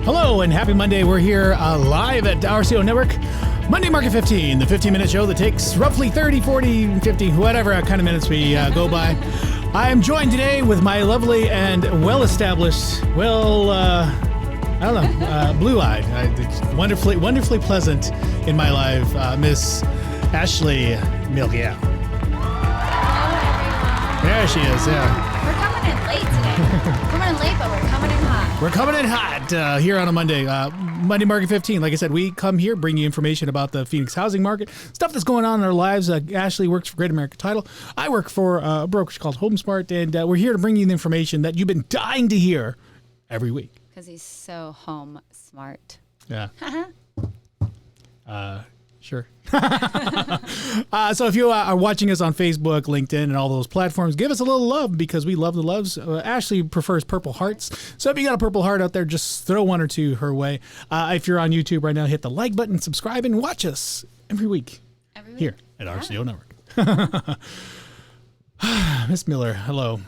Hello and happy Monday. We're here live at RCO Network. Monday Market 15, the 15-minute show that takes roughly 30, 40, 50, whatever kind of minutes we go by. I am joined today with my lovely and well-established, blue-eyed, wonderfully pleasant in my life, Miss Ashley Milgia. There she is, yeah. We're coming in late today. Coming in late, but we're coming in hot. We're coming in hot here on a Monday. Monday Market 15. Like I said, we come here, bring you information about the Phoenix housing market, stuff that's going on in our lives. Ashley works for Great American Title. I work for a brokerage called HomeSmart, and we're here to bring you the information that you've been dying to hear every week. Because he's so home smart. Yeah. Sure. So if you are watching us on Facebook, LinkedIn, and all those platforms, give us a little love because we love the loves. Ashley prefers purple hearts. So if you got a purple heart out there, just throw one or two her way. If you're on YouTube right now, hit the like button, subscribe, and watch us every week here at RCO Network. Miss Miller, hello.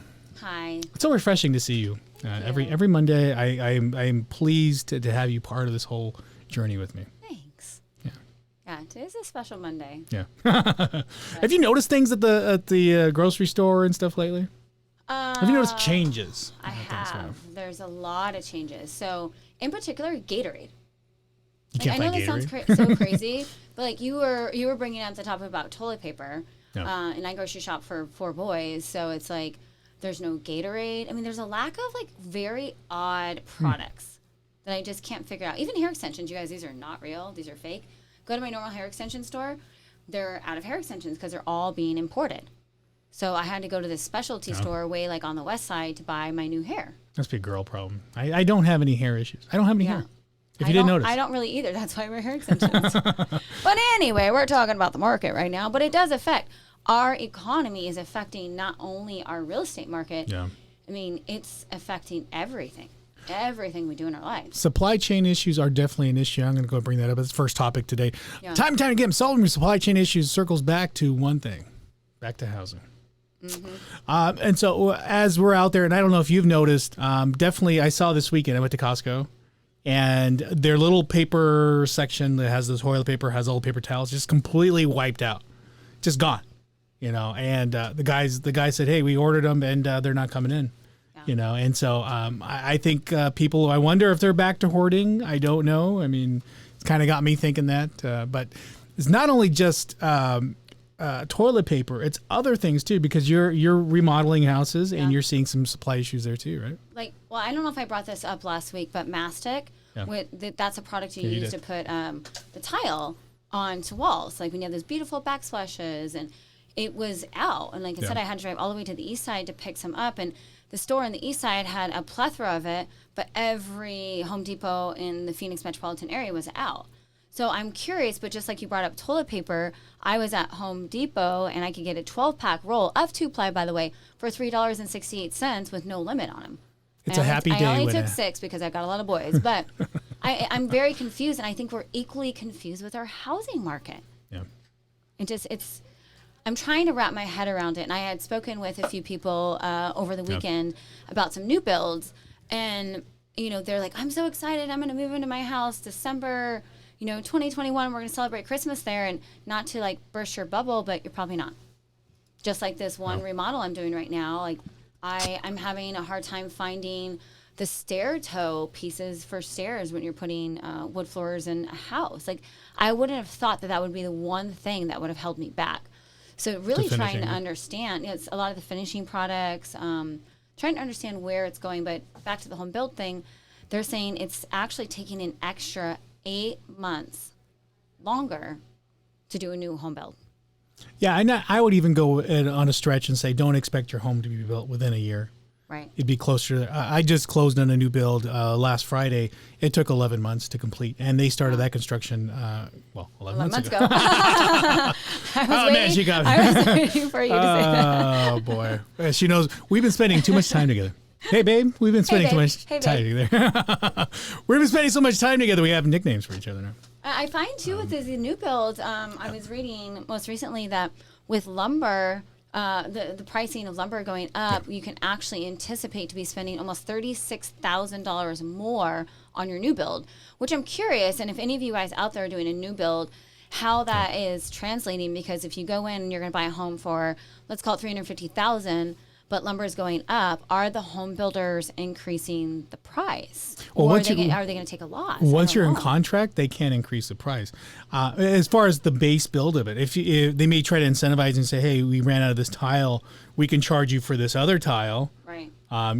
Hi. It's so refreshing to see you. Every Monday, I am pleased to have you part of this whole journey with me. Yeah, today's a special Monday. Yeah. Have you noticed things at the grocery store and stuff lately? Have you noticed changes? I have. There's a lot of changes. So, in particular, Gatorade. I know that sounds so crazy, but like you were bringing up the topic about toilet paper, and I grocery shop for 4 boys, so it's like there's no Gatorade. I mean, there's a lack of like very odd products that I just can't figure out. Even hair extensions, you guys, these are not real. These are fake. Go to my normal hair extension store, they're out of hair extensions because they're all being imported. So I had to go to this specialty store way like on the west side to buy my new hair. Must be a girl problem. I don't have any hair issues. I don't have any hair. If you didn't notice. I don't really either. That's why I wear hair extensions. But anyway, we're talking about the market right now, but it does affect. Our economy is affecting not only our real estate market. Yeah. I mean, it's affecting everything we do in our lives. Supply chain issues are definitely an issue. I'm going to go bring that up as the first topic today. Yeah. Time and time again, solving supply chain issues circles back to one thing, back to housing. Mm-hmm. And so as we're out there, and I don't know if you've noticed, definitely I saw this weekend, I went to Costco, and their little paper section that has the toilet paper, has all the paper towels, just completely wiped out, just gone. You know, and the guy said, hey, we ordered them, and they're not coming in. You know, and so I think people, I wonder if they're back to hoarding. I don't know. I mean, it's kind of got me thinking that. But it's not only just toilet paper; it's other things too. Because you're remodeling houses and you're seeing some supply issues there too, right? Like, well, I don't know if I brought this up last week, but mastic, that's a product you use to put the tile onto walls. Like when you have those beautiful backsplashes, and it was out. And like I said, I had to drive all the way to the east side to pick some up, and the store on the east side had a plethora of it, but every Home Depot in the Phoenix metropolitan area was out. So I'm curious, but just like you brought up toilet paper, I was at Home Depot and I could get a 12-pack roll of 2-ply, by the way, for $3.68 with no limit on them. It's a happy day. I only took 6 because I've got a lot of boys, but I'm very confused, and I think we're equally confused with our housing market. Yeah. I'm trying to wrap my head around it, and I had spoken with a few people over the weekend about some new builds, and they're like, I'm so excited, I'm going to move into my house December 2021, we're going to celebrate Christmas there, and not to like burst your bubble, but you're probably not. Just like this one remodel I'm doing right now, like I'm having a hard time finding the stair toe pieces for stairs when you're putting wood floors in a house. Like I wouldn't have thought that would be the one thing that would have held me back. So really trying to understand, it's a lot of the finishing products, trying to understand where it's going. But back to the home build thing, they're saying it's actually taking an extra 8 months longer to do a new home build. Yeah, I would even go on a stretch and say don't expect your home to be built within a year. Right. It'd be closer to I just closed on a new build last Friday. It took 11 months to complete, and they started that construction, 11 months ago. I was waiting for you to say that. Oh, boy. She knows. We've been spending too much time together. Hey, babe. We've been spending too much time together. We've been spending so much time together, we have nicknames for each other now. I find, too, with the new builds, I was reading most recently that with lumber, the pricing of lumber going up, you can actually anticipate to be spending almost $36,000 more on your new build, which I'm curious. And if any of you guys out there are doing a new build, how that is translating, because if you go in and you're going to buy a home for, let's call it $350,000, but lumber is going up, are the home builders increasing the price? Well, or are they going to take a loss? Once you're in contract, they can't increase the price. As far as the base build of it, if they may try to incentivize and say, hey, we ran out of this tile, we can charge you for this other tile. Right.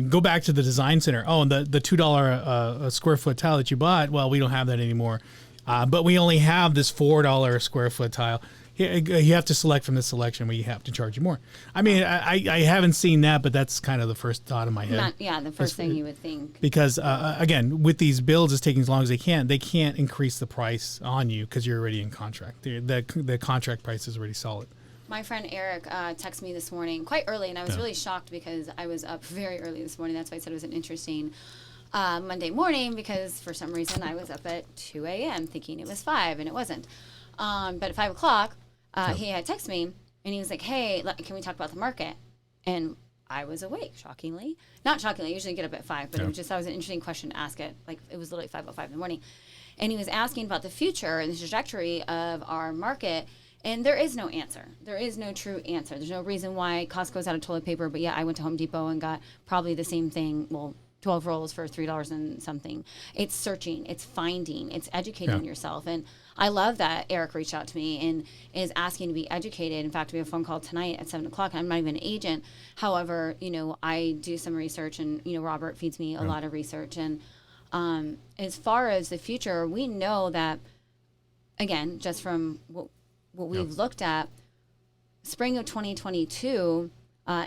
Go back to the design center. Oh, and the $2 a square foot tile that you bought, well, we don't have that anymore. But we only have this $4 a square foot tile. You have to select from this selection. We have to charge you more. I mean, I haven't seen that, but that's kind of the first thought in my head. The first thing you would think. Because again, with these builds, it's taking as long as they can. They can't increase the price on you because you're already in contract. The contract price is already solid. My friend Eric texted me this morning quite early, and I was really shocked because I was up very early this morning. That's why I said it was an interesting Monday morning, because for some reason I was up at 2 a.m. thinking it was 5, and it wasn't. But at 5 o'clock, he had texted me, and he was like, hey, can we talk about the market? And I was awake, shockingly. Not shockingly, I usually get up at 5, but it was just, that was an interesting question to ask it. Like, it was literally 5:05 in the morning. And he was asking about the future and the trajectory of our market, and there is no answer. There is no true answer. There's no reason why Costco's out of toilet paper, but yeah, I went to Home Depot and got probably the same thing, 12 rolls for $3 and something. It's searching, it's finding, it's educating yourself. And I love that Eric reached out to me and is asking to be educated. In fact, we have a phone call tonight at 7 o'clock. I'm not even an agent. However, I do some research, and, Robert feeds me a lot of research. And as far as the future, we know that, again, just from what we've looked at, spring of 2022,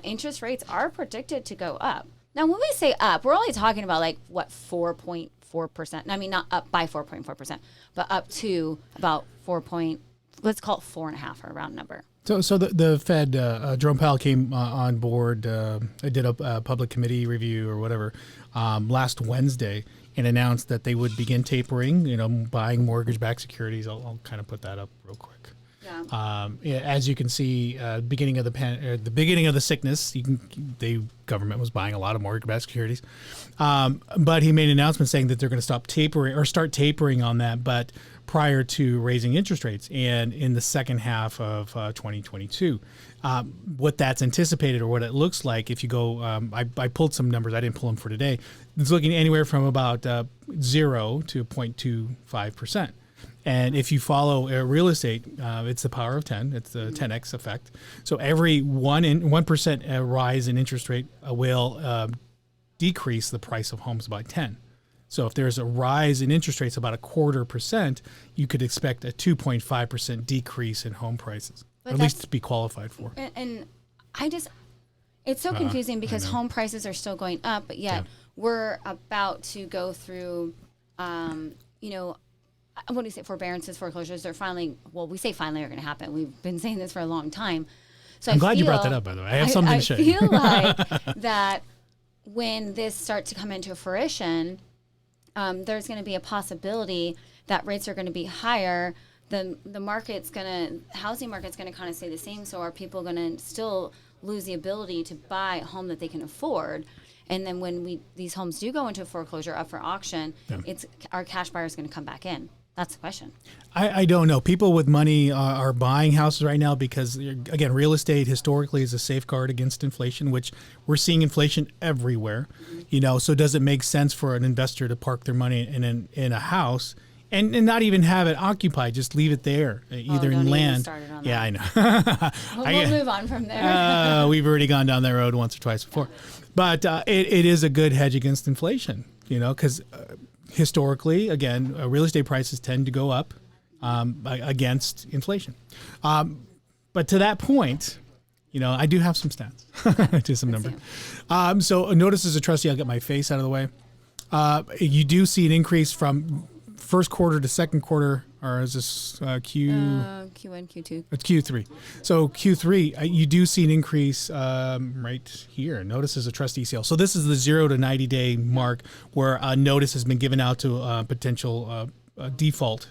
interest rates are predicted to go up. Now, when we say up, we're only talking about 4.4%. I mean, not up by 4.4%, but up to about let's call it 4.5 or a round number. So the Fed, Jerome Powell came on board, did a public committee review or whatever last Wednesday, and announced that they would begin tapering, buying mortgage-backed securities. I'll kind of put that up real quick. As you can see, beginning of the beginning of the sickness, the government was buying a lot of mortgage-backed securities, but he made an announcement saying that they're going to start tapering on that, but prior to raising interest rates, and in the second half of 2022. What that's anticipated, or what it looks like, if you go, I pulled some numbers. I didn't pull them for today. It's looking anywhere from about 0 to 0.25%. And if you follow real estate, it's the power of 10. It's the 10x effect. So every 1% rise in interest rate will decrease the price of homes by 10. So if there's a rise in interest rates about 0.25%, you could expect a 2.5% decrease in home prices, at least to be qualified for. And it's so confusing because home prices are still going up, but yet we're about to go through, what do you say, forbearances, foreclosures. They're finally, we say finally are going to happen. We've been saying this for a long time. So I'm glad you brought that up, by the way. I have something to show you. I feel like that when this starts to come into fruition, there's going to be a possibility that rates are going to be higher. The housing market's going to kind of stay the same. So are people going to still lose the ability to buy a home that they can afford? And then when these homes do go into foreclosure, up for auction, it's our cash buyers going to come back in. That's the question. I don't know. People with money are buying houses right now because, again, real estate historically is a safeguard against inflation, which we're seeing inflation everywhere. So does it make sense for an investor to park their money in a house and not even have it occupied? Just leave it there, either in land. Yeah, I know. We'll move on from there. We've already gone down that road once or twice before. But it is a good hedge against inflation, because historically, again, real estate prices tend to go up against inflation. But to that point, I do have some stats. I do some numbers. So notice as a trustee, I'll get my face out of the way. You do see an increase from first quarter to second quarter, or is this Q1, Q2? It's Q3. So Q3, you do see an increase right here. Notice as a trustee sale. So this is the 0 to 90 day mark where a notice has been given out to a potential default.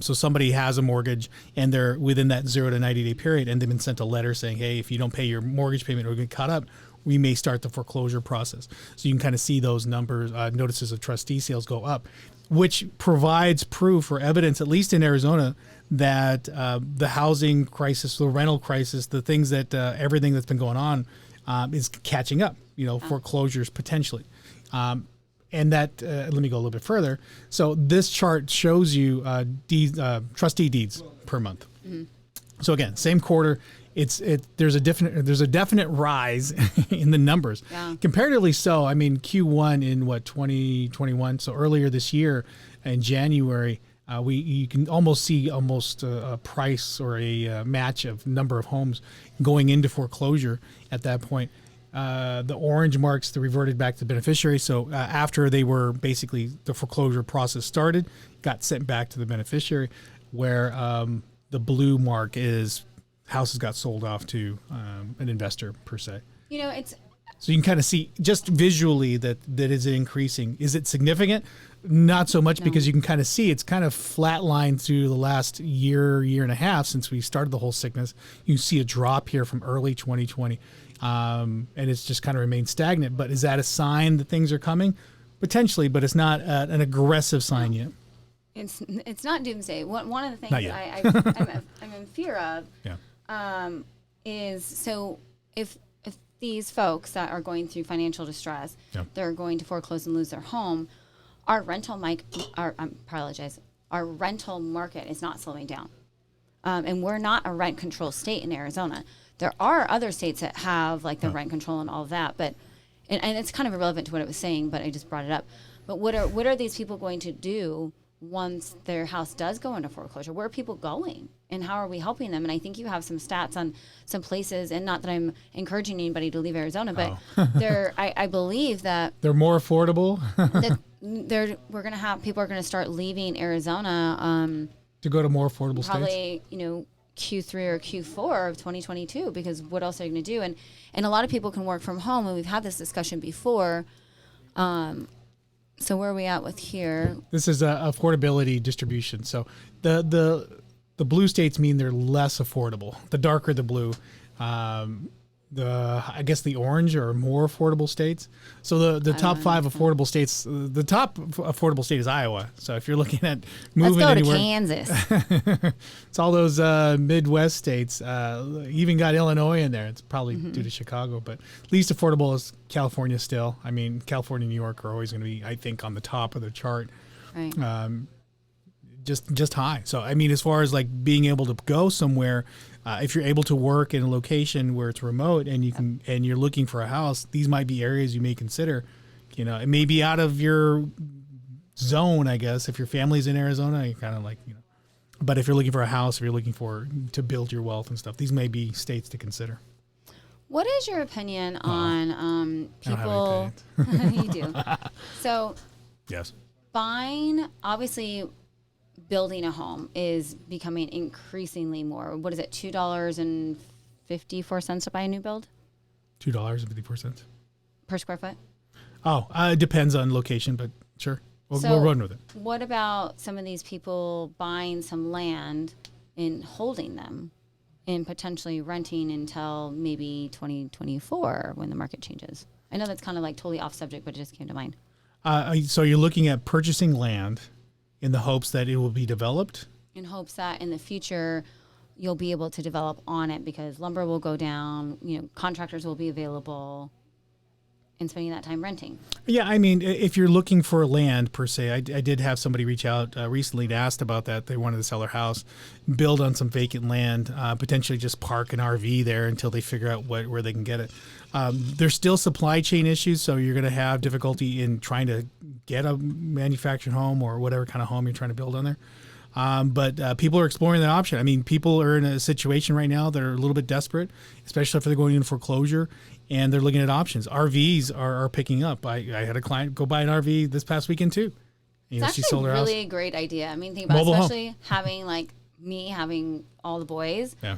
So somebody has a mortgage and they're within that 0 to 90 day period, and they've been sent a letter saying, hey, if you don't pay your mortgage payment or get caught up, we may start the foreclosure process. So you can kind of see those numbers, notices of trustee sales go up. which provides proof or evidence, at least in Arizona, that the housing crisis, the rental crisis, the things that everything that's been going on is catching up, foreclosures potentially. And that, let me go a little bit further. So this chart shows you trustee deeds per month. Mm-hmm. So again, same quarter. There's a definite rise in the numbers. Yeah. Comparatively so, I mean, Q1 in 2021, so earlier this year in January, you can almost see a price or a match of number of homes going into foreclosure at that point. The orange marks the reverted back to the beneficiary. So after they were basically the foreclosure process started, got sent back to the beneficiary, where the blue mark is houses got sold off to an investor per se. So you can kind of see just visually that is it increasing. Is it significant? Not so much, because you can kind of see it's kind of flatlined through the last year and a half since we started the whole sickness. You see a drop here from early 2020, and it's just kind of remained stagnant. But is that a sign that things are coming? Potentially, but it's not an aggressive sign yet. It's not doomsday. One of the things I'm in fear of is, so if these folks that are going through financial distress, they're going to foreclose and lose their home, our rental market is not slowing down. And we're not a rent control state in Arizona. There are other states that have like the rent control and all of that, but and it's kind of irrelevant to what it was saying, but I just brought it up. But what are these people going to do once their house does go into foreclosure? Where are people going, and how are we helping them? And I think you have some stats on some places, and not that I'm encouraging anybody to leave Arizona, but I believe that they're more affordable. People are going to start leaving Arizona to go to more affordable probably, states. Q3 or Q4 of 2022, because what else are you going to do? And a lot of people can work from home, and we've had this discussion before. So where are we at with here? This is affordability distribution. So the blue states mean they're less affordable. The darker the blue, I guess the orange are more affordable states. So the top 5 affordable states, the top affordable state is Iowa. So if you're looking at moving anywhere, let's go to Kansas. It's all those Midwest states. Even got Illinois in there. It's probably due to Chicago, but least affordable is California still. I mean, California and New York are always going to be, I think, on the top of the chart. Right. Just high. So I mean, as far as like being able to go somewhere, if you're able to work in a location where it's remote and you can, and you're looking for a house, these might be areas you may consider. It may be out of your zone, I guess. If your family's in Arizona, you're kind of like, But if you're looking for a house, if you're looking to build your wealth and stuff, these may be states to consider. What is your opinion on people? You do. So. Yes. Obviously, building a home is becoming increasingly more. What is it? $2.54 to buy a new build? $2.54 per square foot. Oh, it depends on location, but sure, we'll run with it. What about some of these people buying some land and holding them, and potentially renting until maybe 2024 when the market changes? I know that's kind of like totally off subject, but it just came to mind. So you're looking at purchasing land in the hopes that it will be developed? In hopes that in the future you'll be able to develop on it, because lumber will go down, contractors will be available, and spending that time renting. Yeah, I mean, if you're looking for land per se, I did have somebody reach out recently to ask about that. They wanted to sell their house, build on some vacant land, potentially just park an RV there until they figure out where they can get it. There's still supply chain issues, so you're going to have difficulty in trying to get a manufactured home or whatever kind of home you're trying to build on there. But people are exploring that option. I mean, people are in a situation right now that are a little bit desperate, especially if they're going into foreclosure, and they're looking at options. RVs are picking up. I had a client go buy an RV this past weekend too. It's actually a really great idea. I mean, think about especially having like me having all the boys. Yeah.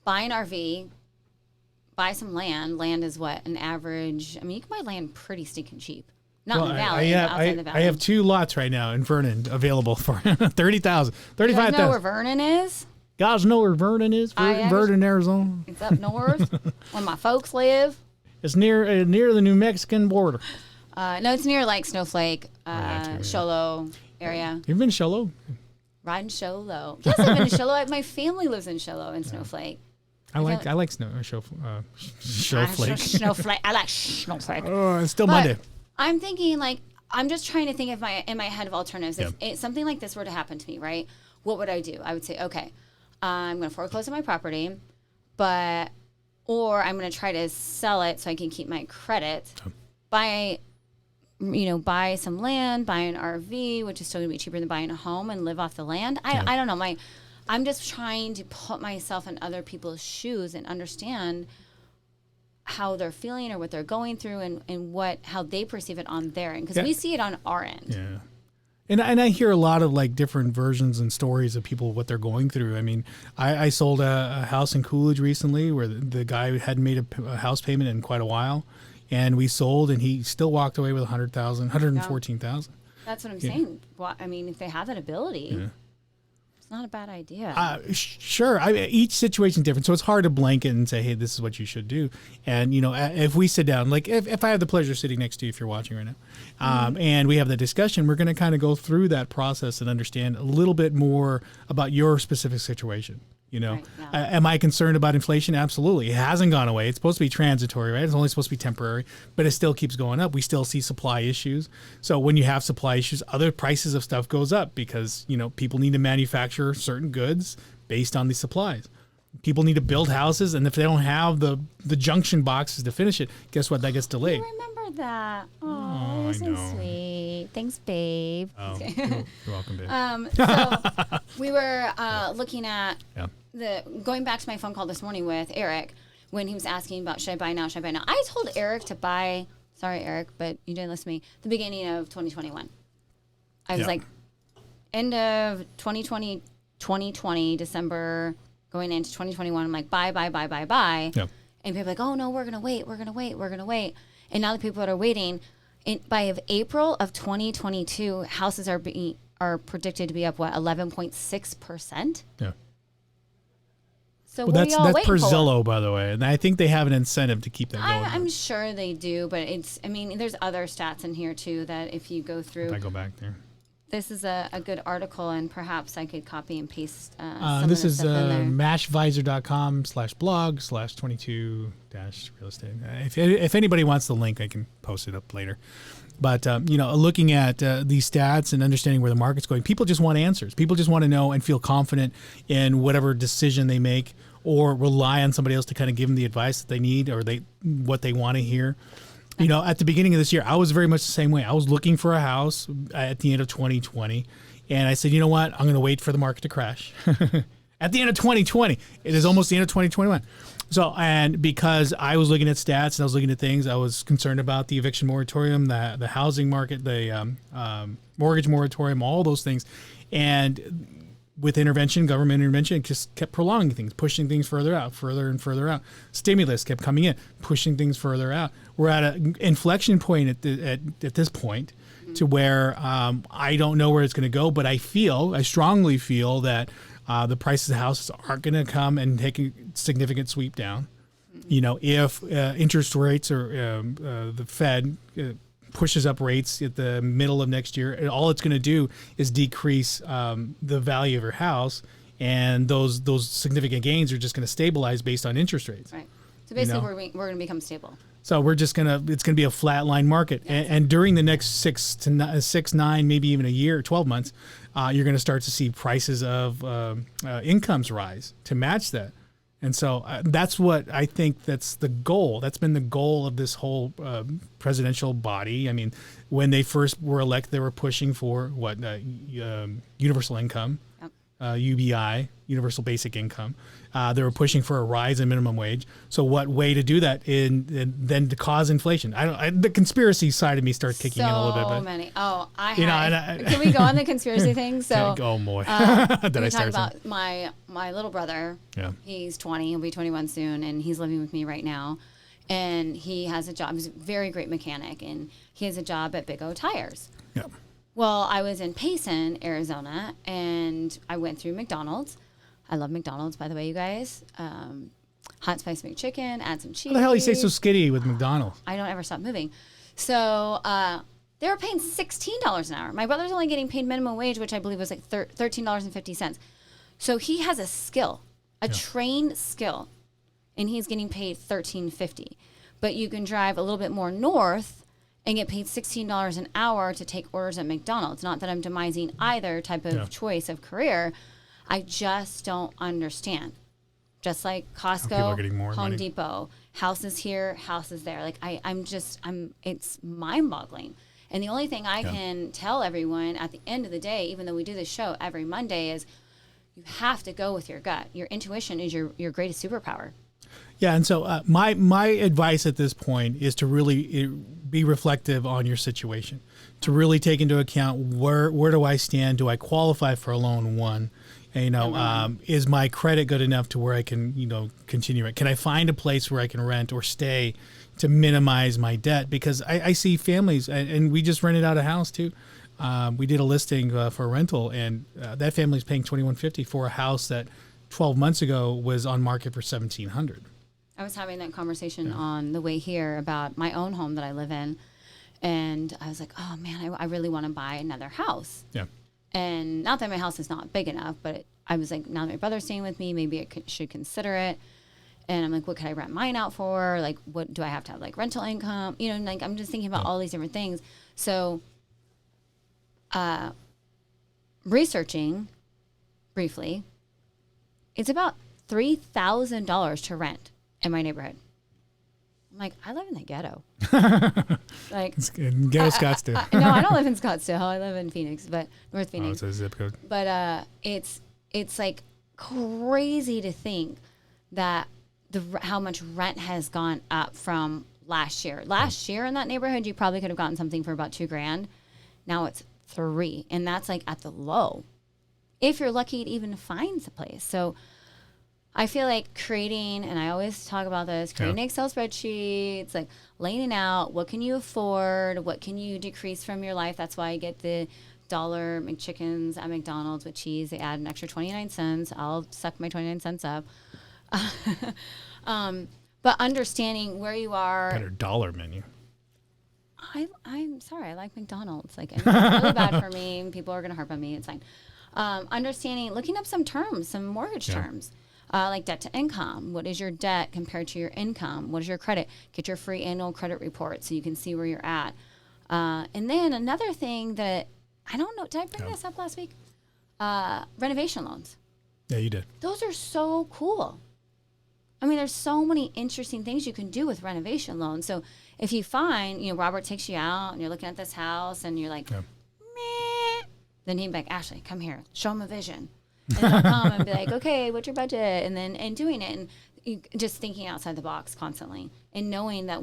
Buy an RV, buy some land. Land is what, an average? I mean, you can buy land pretty stinking cheap. Not in the valley, outside the valley. I have 2 lots right now in Vernon available for $30,000, $35,000. You guys know where Vernon is? Guys know where Vernon is? Vernon, Arizona. It's up north, where my folks live. It's near the New Mexican border. No, it's near like Snowflake, Shoalo. area. You've been to Show Low? Riding Show Low. Yes, I've been to Show Low. My family lives in Show Low and Snowflake. I like Snowflake. Snowflake. I like Snowflake. Oh, it's still Monday. I'm thinking I'm just trying to think in my head of alternatives. If something like this were to happen to me, right? What would I do? I would say, okay, I'm going to foreclose on my property, or I'm going to try to sell it so I can keep my credit. Buy some land, buy an RV, which is still going to be cheaper than buying a home, and live off the land. I don't know. I'm just trying to put myself in other people's shoes and understand how they're feeling or what they're going through and how they perceive it on their end. Because we see it on our end. Yeah. And I hear a lot of like different versions and stories of people, what they're going through. I mean, I sold a house in Coolidge recently where the guy hadn't made a house payment in quite a while. And we sold, and he still walked away with $114,000. That's what I'm saying. Well, I mean, if they have that ability, it's not a bad idea. Sure. Each situation is different, so it's hard to blanket and say, hey, this is what you should do. And, if we sit down, like if I have the pleasure of sitting next to you, if you're watching right now, and we have the discussion, we're going to kind of go through that process and understand a little bit more about your specific situation. Right, am I concerned about inflation? Absolutely. It hasn't gone away. It's supposed to be transitory, right? It's only supposed to be temporary, but it still keeps going up. We still see supply issues. So when you have supply issues, other prices of stuff goes up because, people need to manufacture certain goods based on the supplies. People need to build houses, and if they don't have the junction boxes to finish it, guess what? That gets delayed. I remember that. Oh, so sweet. Thanks, babe. Oh, you're welcome, babe. So we were looking at going back to my phone call this morning with Eric when he was asking about should I buy now? I told Eric to buy. Sorry, Eric, but you didn't listen to me. The beginning of 2021. I was like, end of 2020, December. Going into 2021, I'm like, buy. Yep. And people are like, oh, no, we're going to wait. And now the people that are waiting, by April of 2022, houses are predicted to be up, 11.6%? Yeah. So that's per Zillow, by the way. And I think they have an incentive to keep that going. I'm sure they do, but there's other stats in here, too, that if you go through. If I go back there. This is a good article, and perhaps I could copy and paste this is mashvisor.com/blog/22-real estate. If anybody wants the link, I can post it up later. But, looking at these stats and understanding where the market's going, people just want answers. People just want to know and feel confident in whatever decision they make or rely on somebody else to kind of give them the advice that they need or what they want to hear. At the beginning of this year, I was very much the same way. I was looking for a house at the end of 2020, and I said, you know what? I'm going to wait for the market to crash. At the end of 2020, it is almost the end of 2021. So, and because I was looking at stats and I was looking at things, I was concerned about the eviction moratorium, the housing market, the mortgage moratorium, all those things. And with government intervention, it just kept prolonging things, pushing things further and further out. Stimulus kept coming in, pushing things further out. We're at an inflection point at this point to where I don't know where it's going to go, but I strongly feel that the prices of houses aren't going to come and take a significant sweep down. If interest rates or the Fed pushes up rates at the middle of next year, all it's going to do is decrease the value of your house, and those significant gains are just going to stabilize based on interest rates. Right. So basically, we're going to become stable. So it's going to be a flatline market, and during the next 6, 9, maybe even a year, 12 months, you're going to start to see prices of incomes rise to match that. And so that's what I think that's the goal. That's been the goal of this whole presidential body. I mean, when they first were elected, they were pushing for universal income, UBI, universal basic income. They were pushing for a rise in minimum wage. So what way to do that then to cause inflation? The conspiracy side of me starts kicking in a little bit. So many. Oh, can we go on the conspiracy thing? So, oh boy, did I start about my little brother? Yeah, he's 20. He'll be 21 soon, and he's living with me right now. And he has a job. He's a very great mechanic, and he has a job at Big O Tires. Yeah. Well, I was in Payson, Arizona, and I went through McDonald's. I love McDonald's, by the way, you guys. Hot spice McChicken, add some cheese. How the hell do you stay so skinny with McDonald's? I don't ever stop moving. So They were paying $16 an hour. My brother's only getting paid minimum wage, which I believe was like $13.50. So he has a skill, a trained skill, and he's getting paid $13.50. But you can drive a little bit more north and get paid $16 an hour to take orders at McDonald's. Not that I'm demising either type of choice of career. I just don't understand. Just like Costco, Home Depot, houses here, houses there. Like it's mind-boggling. And the only thing I can tell everyone at the end of the day, even though we do this show every Monday, is you have to go with your gut. Your intuition is your greatest superpower. Yeah, and so my advice at this point is to really be reflective on your situation, to really take into account where do I stand? Do I qualify for a loan? One, and, is my credit good enough to where I can continue it? Can I find a place where I can rent or stay to minimize my debt? Because I see families, and we just rented out a house too. We did a listing for a rental, and that family's paying $2,150 for a house that 12 months ago was on market for $1,700. I was having that conversation on the way here about my own home that I live in, and I was like, oh man, I really want to buy another house. Yeah. And not that my house is not big enough, but I was like, now that my brother's staying with me, maybe I should consider it. And I'm like, what could I rent mine out for? Like, what do I have to have, like, rental income? Like, I'm just thinking about all these different things. So, researching briefly, it's about $3,000 to rent in my neighborhood. I'm like, I live in the ghetto. Like, ghetto Scottsdale. No, I don't live in Scottsdale. I live in Phoenix, but North Phoenix. Oh, it's a zip code. But it's like crazy to think that how much rent has gone up from last year. Last year in that neighborhood, you probably could have gotten something for about $2,000. Now it's $3,000, and that's like at the low. If you're lucky, it even finds a place. So I feel like creating, and I always talk about this, creating Excel spreadsheets, like laying out what can you afford, what can you decrease from your life. That's why I get the $1 McChickens at McDonald's with cheese. They add an extra 29 cents. I'll suck my 29 cents up. But understanding where you are. Better dollar menu. I'm sorry. I like McDonald's. Like, it's really bad for me. People are going to harp on me. It's fine. Understanding, looking up some terms, some mortgage terms. Like debt to income. What is your debt compared to your income? What is your credit? Get your free annual credit report so you can see where you're at. And then another thing that, I don't know, did I bring this up last week? Renovation loans. Yeah, you did. Those are so cool. I mean, there's so many interesting things you can do with renovation loans. So if you find, Robert takes you out and you're looking at this house and you're like, meh, then he'd be like, Ashley, come here, show him a vision. And they'll come and be like, okay, what's your budget? And doing it and just thinking outside the box constantly and knowing that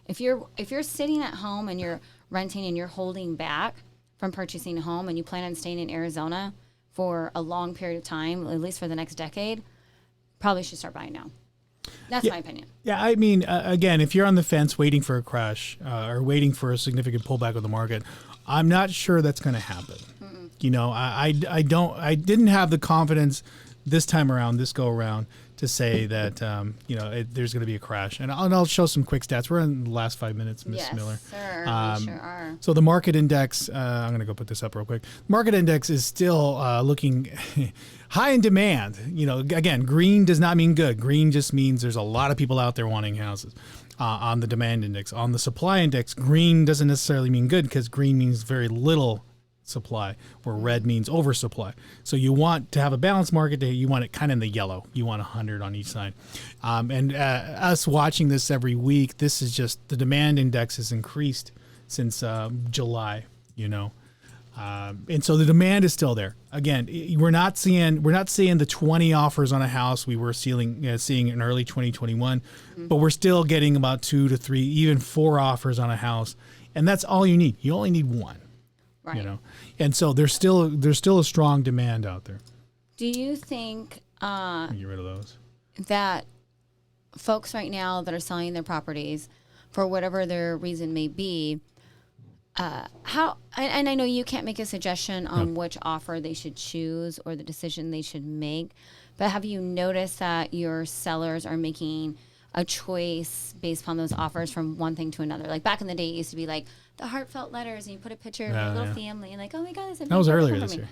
if you're sitting at home and you're renting and you're holding back from purchasing a home and you plan on staying in Arizona for a long period of time, at least for the next decade, probably should start buying now. That's my opinion. Yeah, I mean, again, if you're on the fence waiting for a crash or waiting for a significant pullback of the market, I'm not sure that's going to happen. I didn't have the confidence this time around, this go around, to say that there's going to be a crash. And I'll show some quick stats. We're in the last 5 minutes, Ms. Miller. Yes, sir. We sure are. So the market index, I'm going to go put this up real quick. Market index is still looking high in demand. Again, green does not mean good. Green just means there's a lot of people out there wanting houses. On the demand index. On the supply index, green doesn't necessarily mean good because green means very little supply, where red means oversupply. So you want to have a balanced market. You want it kind of in the yellow. You want 100 on each side. And us watching this every week, this is just the demand index has increased since July. And so the demand is still there. Again, we're not seeing the 20 offers on a house we were seeing in early 2021, but we're still getting about 2 to 3, even 4 offers on a house, and that's all you need. You only need one. Right. And so there's still a strong demand out there. Do you think get rid of those, that folks right now that are selling their properties for whatever their reason may be, how, and I know you can't make a suggestion on which offer they should choose or the decision they should make, but have you noticed that your sellers are making a choice based upon those offers from one thing to another. Like back in the day, it used to be like the heartfelt letters, and you put a picture of your little family, and like, oh my God, that was earlier this year.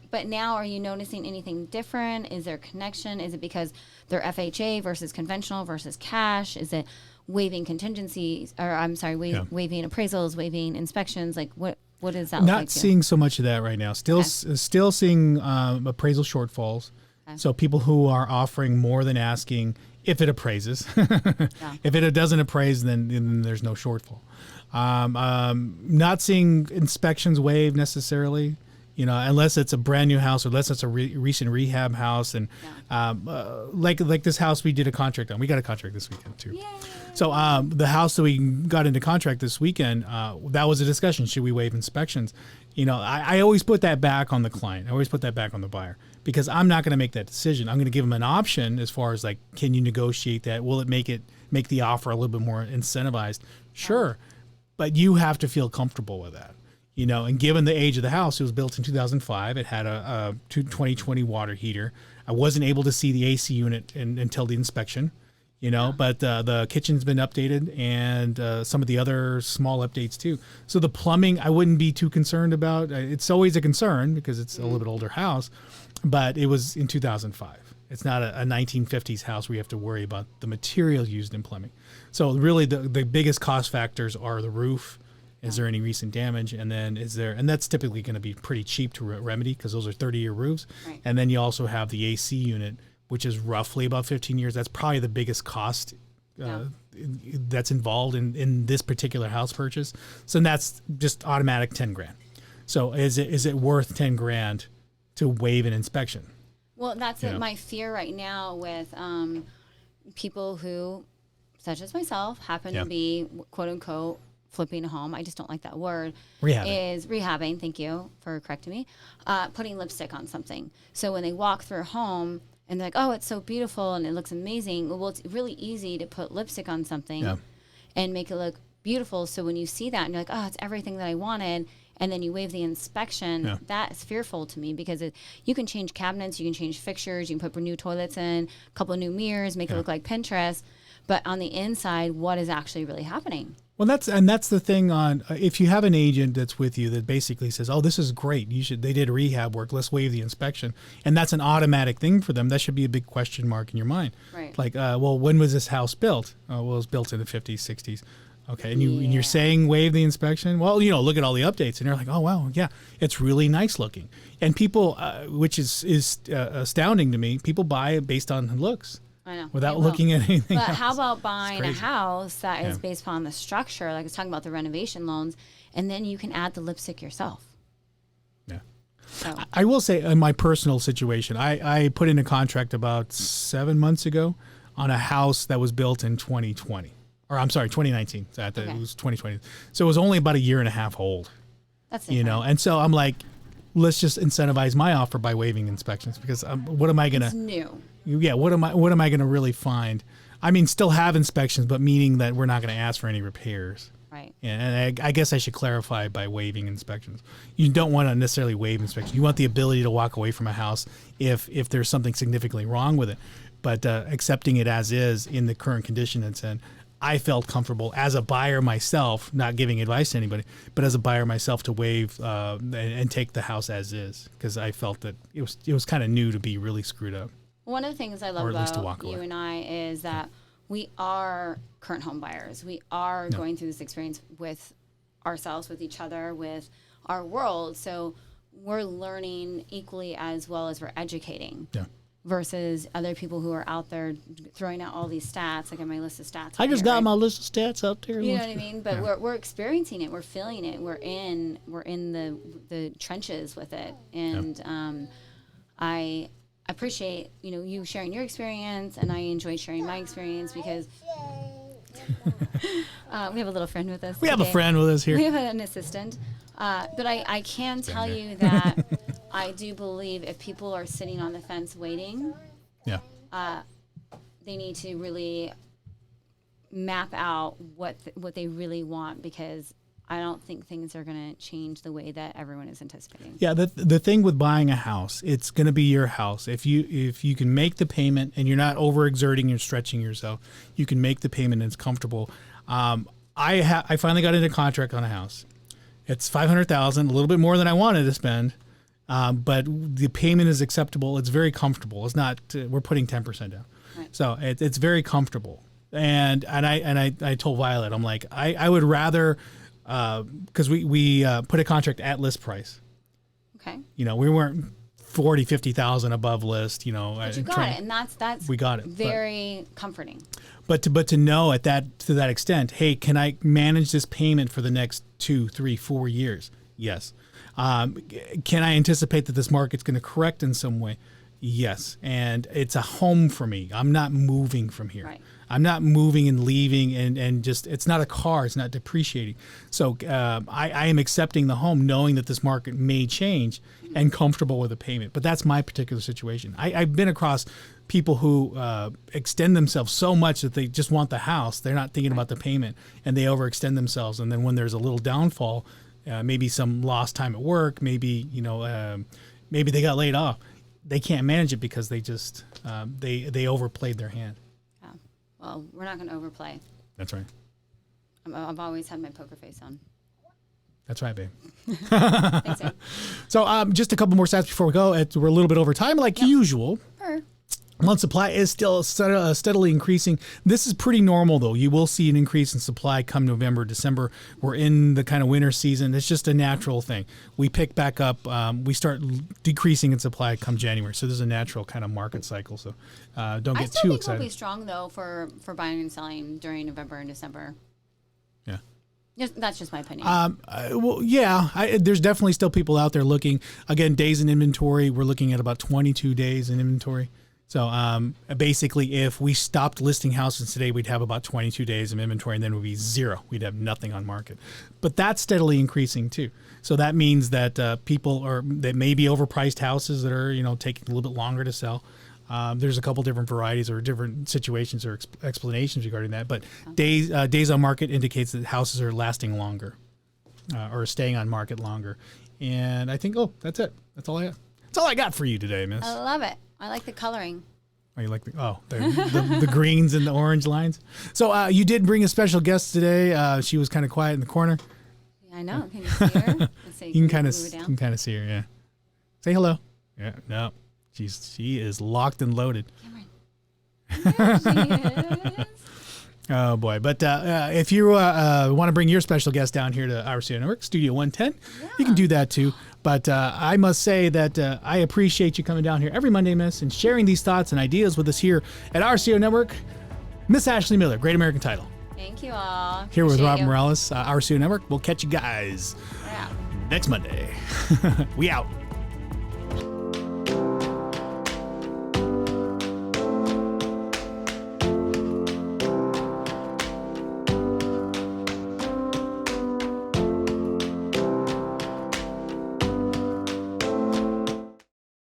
But now, are you noticing anything different? Is there a connection? Is it because they're FHA versus conventional versus cash? Is it waiving contingencies, or waiving appraisals, waiving inspections? Like what is that? Not seeing so much of that right now. Still seeing appraisal shortfalls. Okay. So people who are offering more than asking if it appraises. If it doesn't appraise, then there's no shortfall. Not seeing inspections waived necessarily. Unless it's a brand new house or unless it's a recent rehab house. And like this house we did a contract on. We got a contract this weekend too. Yay. So the house that we got into contract this weekend, that was a discussion. Should we waive inspections? I always put that back on the client. I always put that back on the buyer because I'm not going to make that decision. I'm going to give them an option as far as like, can you negotiate that? Will it make the offer a little bit more incentivized? Sure. But you have to feel comfortable with that. And given the age of the house, it was built in 2005. It had a 2020 water heater. I wasn't able to see the AC unit until the inspection, but the kitchen's been updated and some of the other small updates too. So the plumbing, I wouldn't be too concerned about. It's always a concern because it's a little bit older house, but it was in 2005. It's not a 1950s house where you have to worry about the material used in plumbing. So really the biggest cost factors are the roof. Is there any recent damage? And then and that's typically going to be pretty cheap to remedy because those are 30-year roofs. Right. And then you also have the AC unit, which is roughly about 15 years. That's probably the biggest cost that's involved in this particular house purchase. So that's just automatic $10,000. So is it worth $10,000 to waive an inspection? Well, that's my fear right now with people who, such as myself, happen to be quote unquote flipping a home. I just don't like that word. Rehabbing. Thank you for correcting me. Putting lipstick on something. So when they walk through a home and they're like, oh, it's so beautiful and it looks amazing. Well, it's really easy to put lipstick on something and make it look beautiful. So when you see that and you're like, oh, it's everything that I wanted, and then you waive the inspection, that is fearful to me because you can change cabinets, you can change fixtures, you can put new toilets in, a couple of new mirrors, make it look like Pinterest. But on the inside, what is actually really happening? Well, that's the thing on if you have an agent that's with you that basically says, "Oh, this is great. They did rehab work. Let's waive the inspection," and that's an automatic thing for them. That should be a big question mark in your mind. Right. Like, well, when was this house built? Well, it was built in the 50s, 60s. Okay, and you're saying waive the inspection? Well, look at all the updates, and you're like, oh wow, yeah, it's really nice looking. And people, which is astounding to me, people buy it based on looks. I know. Without looking at anything But else. How about buying a house that is based upon the structure, like I was talking about the renovation loans, and then you can add the lipstick yourself. Yeah. So. I will say in my personal situation, I put in a contract about 7 months ago on a house that was built in 2020. Or I'm sorry, 2019. It was 2020. So it was only about a year and a half old. That's different. And so I'm like, let's just incentivize my offer by waiving inspections because what am I going to... It's new. Yeah, what am I going to really find? I mean, still have inspections, but meaning that we're not going to ask for any repairs. Right. And I guess I should clarify by waiving inspections. You don't want to necessarily waive inspections. You want the ability to walk away from a house if there's something significantly wrong with it. But accepting it as is in the current condition it's in, I felt comfortable as a buyer myself, not giving advice to anybody, but as a buyer myself to waive and take the house as is because I felt that it was kind of new to be really screwed up. One of the things I love about you and I is that we are current home buyers. We are going through this experience with ourselves, with each other, with our world. So we're learning equally as well as we're educating. Yeah. Versus other people who are out there throwing out all these stats. Like I my list of stats. I just got my list of stats out there. You know what I mean? But we're experiencing it. We're feeling it. We're in the trenches with it. And I appreciate you sharing your experience, and I enjoy sharing my experience because we have a little friend with us. We have a friend with us here. We have an assistant. But I can tell you that I do believe if people are sitting on the fence waiting, they need to really map out what they really want because I don't think things are going to change the way that everyone is anticipating. Yeah, the thing with buying a house, it's going to be your house. If you can make the payment and you're not overexerting, you're stretching yourself, you can make the payment and it's comfortable. I finally got into contract on a house. It's $500,000, a little bit more than I wanted to spend, but the payment is acceptable. It's very comfortable. It's not. We're putting 10% down, right. So it's very comfortable. And I told Violet, I'm like, I would rather. Because we put a contract at list price. Okay. You know, we weren't 40, 50,000 above list. You know, but you got it, and that's we got it. Very comforting. But to know to that extent, hey, can I manage this payment for the next 2, 3, 4 years? Yes. Can I anticipate that this market's going to correct in some way? Yes. And it's a home for me. I'm not moving from here. Right. I'm not moving and leaving and just, it's not a car. It's not depreciating. So I am accepting the home knowing that this market may change and comfortable with a payment. But that's my particular situation. I've been across people who extend themselves so much that they just want the house. They're not thinking about the payment and they overextend themselves. And then when there's a little downfall, maybe some lost time at work, maybe, maybe they got laid off. They can't manage it because they just, they overplayed their hand. Well, we're not going to overplay. That's right. I've always had my poker face on. That's right, babe. Thanks, babe. So just a couple more stats before we go. We're a little bit over time, like usual. Sure. Month supply is still steadily increasing. This is pretty normal, though. You will see an increase in supply come November, December. We're in the kind of winter season. It's just a natural thing. We pick back up. We start decreasing in supply come January. So there's a natural kind of market cycle. So don't get too excited. I still think we'll be strong, though, for buying and selling during November and December. Yeah. That's just my opinion. Well, yeah, there's definitely still people out there looking. Again, days in inventory, we're looking at about 22 days in inventory. So basically, if we stopped listing houses today, we'd have about 22 days of inventory, and then it would be zero. We'd have nothing on market. But that's steadily increasing too. So that means that that may be overpriced houses that are taking a little bit longer to sell. There's a couple different varieties or different situations or explanations regarding that. But days on market indicates that houses are lasting longer or staying on market longer. And I think, that's it. That's all I got. That's all I got for you today, miss. I love it. I like the coloring. Oh, you like the greens and the orange lines? So you did bring a special guest today. She was kind of quiet in the corner. Yeah, I know. Can you see her? Let's see. You can kind of see her, yeah. Say hello. Yeah, no. She is locked and loaded. Cameron. There she is. Oh, boy. But if you want to bring your special guest down here to our studio network, Studio 110, you can do that too. But I must say that I appreciate you coming down here every Monday, Miss, and sharing these thoughts and ideas with us here at our studio network. Miss Ashley Miller, Great American Title. Thank you all. Here with Rob Morales, our studio network. We'll catch you guys next Monday. We out.